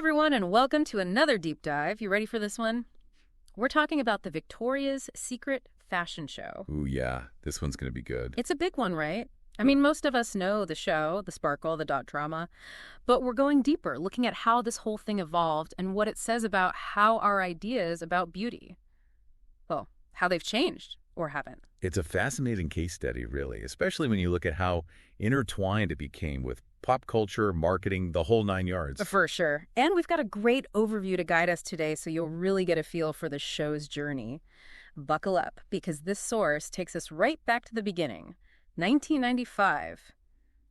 everyone, and welcome to another deep dive. You ready for this one? We're talking about the Victoria's Secret fashion show. Ooh, yeah. This one's going to be good. It's a big one, right? I mean, most of us know the show, the sparkle, the dot drama, but we're going deeper, looking at how this whole thing evolved and what it says about how our ideas about beauty, well, how they've changed or haven't. It's a fascinating case study, really, especially when you look at how intertwined it became with pop culture, marketing, the whole nine yards. For sure. And we've got a great overview to guide us today, so you'll really get a feel for the show's journey. Buckle up, because this source takes us right back to the beginning. 1995,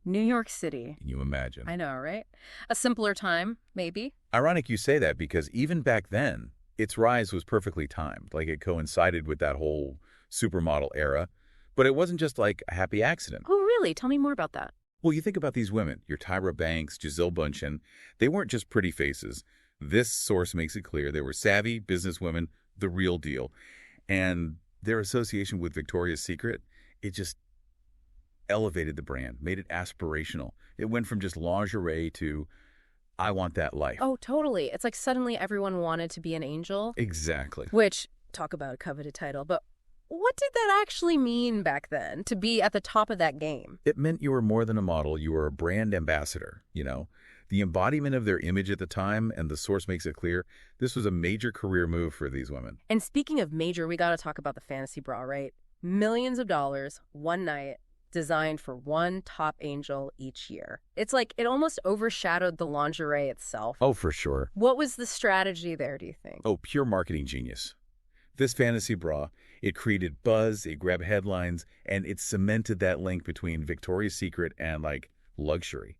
New York City. Can you imagine? I know, right? A simpler time, maybe. Ironic you say that, because even back then, its rise was perfectly timed. Like, it coincided with that whole supermodel era. But it wasn't just like a happy accident. Oh, really? Tell me more about that. Well, you think about these women, your Tyra Banks, Gisele Bündchen. They weren't just pretty faces. This source makes it clear they were savvy businesswomen, the real deal. And their association with Victoria's Secret, it just elevated the brand, made it aspirational. It went from just lingerie to, I want that life. Oh, totally. It's like suddenly everyone wanted to be an angel. Exactly. Which, talk about a coveted title, but what did that actually mean back then, to be at the top of that game? It meant you were more than a model. You were a brand ambassador, you know. The embodiment of their image at the time, and the source makes it clear, this was a major career move for these women. And speaking of major, we got to talk about the fantasy bra, right? Millions of dollars, one night, designed for one top angel each year. It's like it almost overshadowed the lingerie itself. Oh, for sure. What was the strategy there, do you think? Oh, pure marketing genius. This fantasy bra, it created buzz, it grabbed headlines, and it cemented that link between Victoria's Secret and, like, luxury.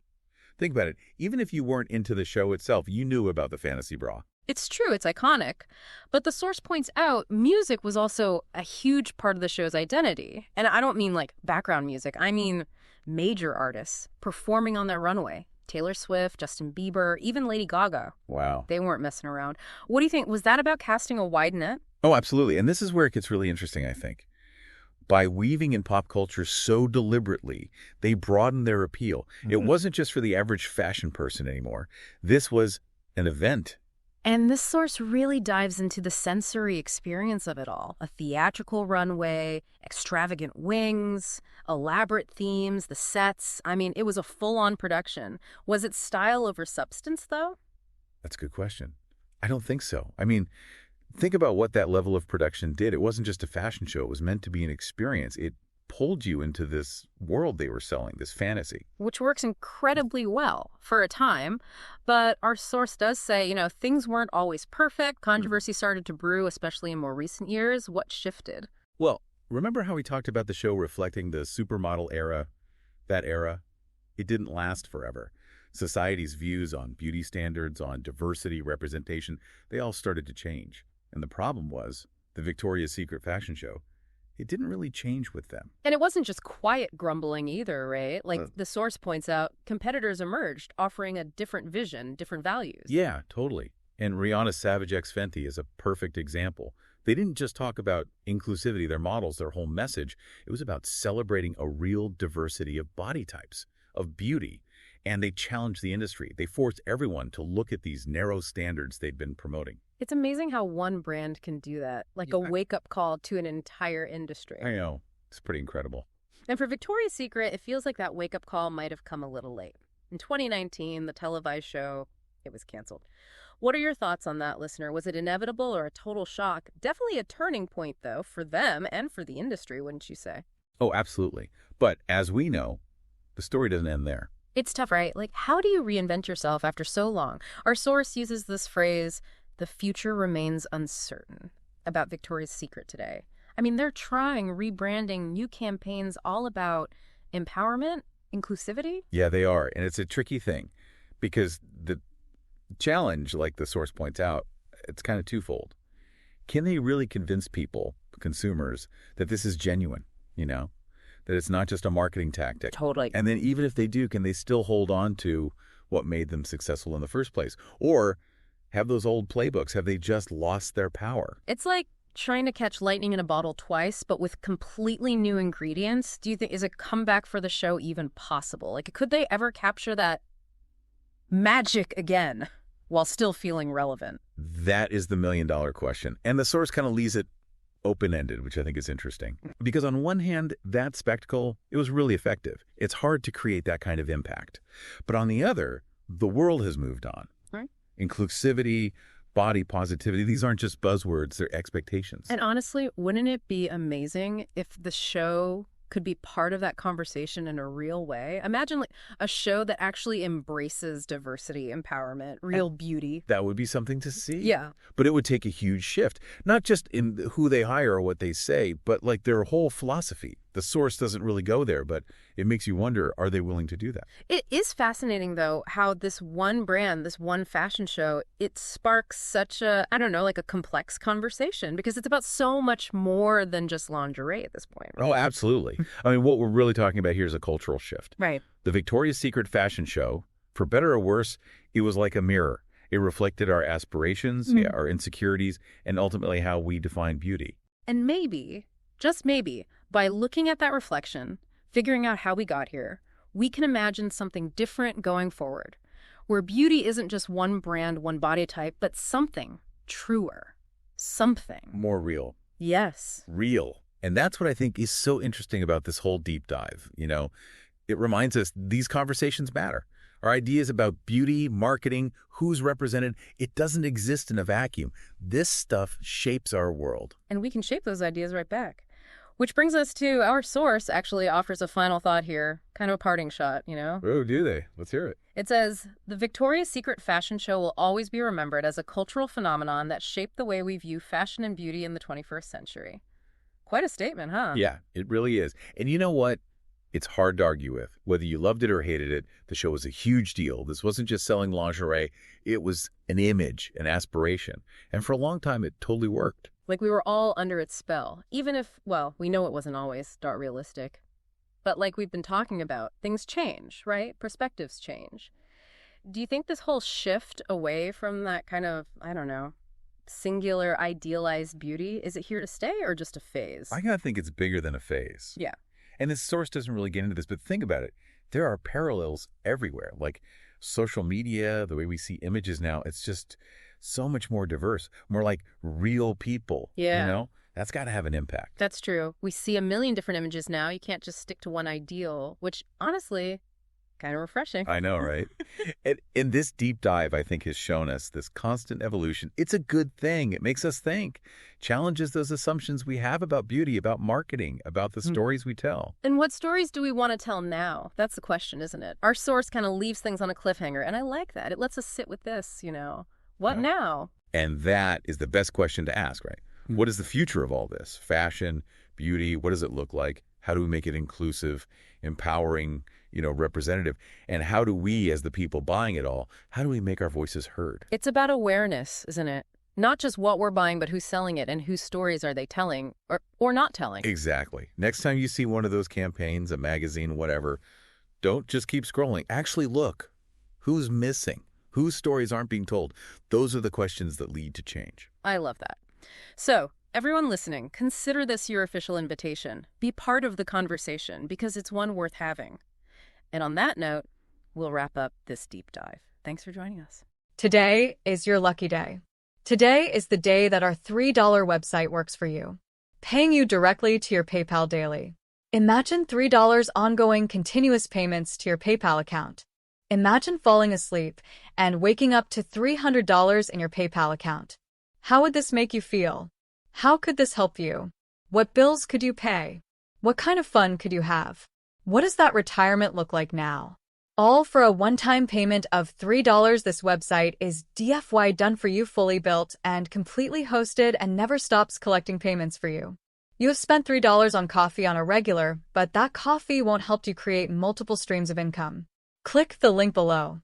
Think about it. Even if you weren't into the show itself, you knew about the fantasy bra. It's true, it's iconic. But the source points out music was also a huge part of the show's identity. And I don't mean like background music. I mean major artists performing on that runway. Taylor Swift, Justin Bieber, even Lady Gaga. Wow. They weren't messing around. What do you think? Was that about casting a wide net? Oh, absolutely. And this is where it gets really interesting, I think. By weaving in pop culture so deliberately, they broadened their appeal. It wasn't just for the average fashion person anymore. This was an event. And this source really dives into the sensory experience of it all. A theatrical runway, extravagant wings, elaborate themes, the sets. I mean, it was a full-on production. Was it style over substance, though? That's a good question. I don't think so. I mean, think about what that level of production did. It wasn't just a fashion show. It was meant to be an experience. It pulled you into this world they were selling, this fantasy. Which works incredibly well for a time. But our source does say, things weren't always perfect. Controversy started to brew, especially in more recent years. What shifted? Well, remember how we talked about the show reflecting the supermodel era? That era? It didn't last forever. Society's views on beauty standards, on diversity, representation, they all started to change. And the problem was, the Victoria's Secret fashion show, it didn't really change with them. And it wasn't just quiet grumbling either, right? Like the source points out, competitors emerged offering a different vision, different values. Yeah, totally. And Rihanna's Savage X Fenty is a perfect example. They didn't just talk about inclusivity, their models, their whole message. It was about celebrating a real diversity of body types, of beauty. And they challenged the industry. They forced everyone to look at these narrow standards they'd been promoting. It's amazing how one brand can do that, like a wake-up call to an entire industry. I know. It's pretty incredible. And for Victoria's Secret, it feels like that wake-up call might have come a little late. In 2019, the televised show, it was canceled. What are your thoughts on that, listener? Was it inevitable or a total shock? Definitely a turning point, though, for them and for the industry, wouldn't you say? Oh, absolutely. But as we know, the story doesn't end there. It's tough, right? Like, how do you reinvent yourself after so long? Our source uses this phrase, the future remains uncertain, about Victoria's Secret today. I mean, they're trying, rebranding new campaigns all about empowerment, inclusivity. Yeah, they are. And it's a tricky thing because the challenge, like the source points out, it's kind of twofold. Can they really convince people, consumers, that this is genuine, that it's not just a marketing tactic? Totally. And then even if they do, can they still hold on to what made them successful in the first place? Or have those old playbooks, have they just lost their power? It's like trying to catch lightning in a bottle twice, but with completely new ingredients. Do you think, is a comeback for the show even possible? Like, could they ever capture that magic again? while still feeling relevant? That is the million-dollar question. And the source kind of leaves it open-ended, which I think is interesting. Because on one hand, that spectacle, it was really effective. It's hard to create that kind of impact. But on the other, the world has moved on. Right. Inclusivity, body positivity, these aren't just buzzwords, they're expectations. And honestly, wouldn't it be amazing if the show could be part of that conversation in a real way? Imagine like a show that actually embraces diversity, empowerment, real beauty. That would be something to see. Yeah. But it would take a huge shift, not just in who they hire or what they say, but like their whole philosophy. The source doesn't really go there, but it makes you wonder, are they willing to do that? It is fascinating, though, how this one brand, this one fashion show, it sparks such a, I don't know, like a complex conversation because it's about so much more than just lingerie at this point. Right? Oh, absolutely. I mean, what we're really talking about here is a cultural shift. Right. The Victoria's Secret fashion show, for better or worse, it was like a mirror. It reflected our aspirations, our insecurities, and ultimately how we define beauty. And maybe, just maybe, by looking at that reflection, figuring out how we got here, we can imagine something different going forward, where beauty isn't just one brand, one body type, but something truer, something More real. Yes. Real. And that's what I think is so interesting about this whole deep dive. You know, it reminds us these conversations matter. Our ideas about beauty, marketing, who's represented, it doesn't exist in a vacuum. This stuff shapes our world. And we can shape those ideas right back. Which brings us to our source actually offers a final thought here, kind of a parting shot, you know? Oh, do they? Let's hear it. It says, the Victoria's Secret fashion show will always be remembered as a cultural phenomenon that shaped the way we view fashion and beauty in the 21st century. Quite a statement, huh? Yeah, it really is. And you know what? It's hard to argue with. Whether you loved it or hated it, the show was a huge deal. This wasn't just selling lingerie. It was an image, an aspiration. And for a long time, it totally worked. Like we were all under its spell, even if, well, we know it wasn't always dark realistic. But like we've been talking about, things change, right? Perspectives change. Do you think this whole shift away from that kind of, I don't know, singular idealized beauty, is it here to stay or just a phase? I gotta think it's bigger than a phase. Yeah. And this source doesn't really get into this, but think about it. There are parallels everywhere, like social media, the way we see images now. It's just so much more diverse, more like real people. Yeah. You know, that's got to have an impact. That's true. We see a million different images now. You can't just stick to one ideal, which honestly, kind of refreshing. I know, right? And this deep dive, I think, has shown us this constant evolution. It's a good thing. It makes us think, challenges those assumptions we have about beauty, about marketing, about the stories we tell. And what stories do we want to tell now? That's the question, isn't it? Our source kind of leaves things on a cliffhanger, and I like that. It lets us sit with this, you know. What now? And that is the best question to ask, right? What is the future of all this? Fashion, beauty, what does it look like? How do we make it inclusive, empowering, you know, representative? And how do we, as the people buying it all, how do we make our voices heard? It's about awareness, isn't it? Not just what we're buying, but who's selling it and whose stories are they telling or not telling. Exactly. Next time you see one of those campaigns, a magazine, whatever, don't just keep scrolling. Actually look. Who's missing? Whose stories aren't being told? Those are the questions that lead to change. I love that. So, everyone listening, consider this your official invitation. Be part of the conversation because it's one worth having. And on that note, we'll wrap up this deep dive. Thanks for joining us. Today is your lucky day. Today is the day that our $3 website works for you, paying you directly to your PayPal daily. Imagine $3 ongoing continuous payments to your PayPal account. Imagine falling asleep and waking up to $300 in your PayPal account. How would this make you feel? How could this help you? What bills could you pay? What kind of fun could you have? What does that retirement look like now? All for a one-time payment of $3. This website is DFY done for you, fully built and completely hosted, and never stops collecting payments for you. You have spent $3 on coffee on a regular, but that coffee won't help you create multiple streams of income. Click the link below.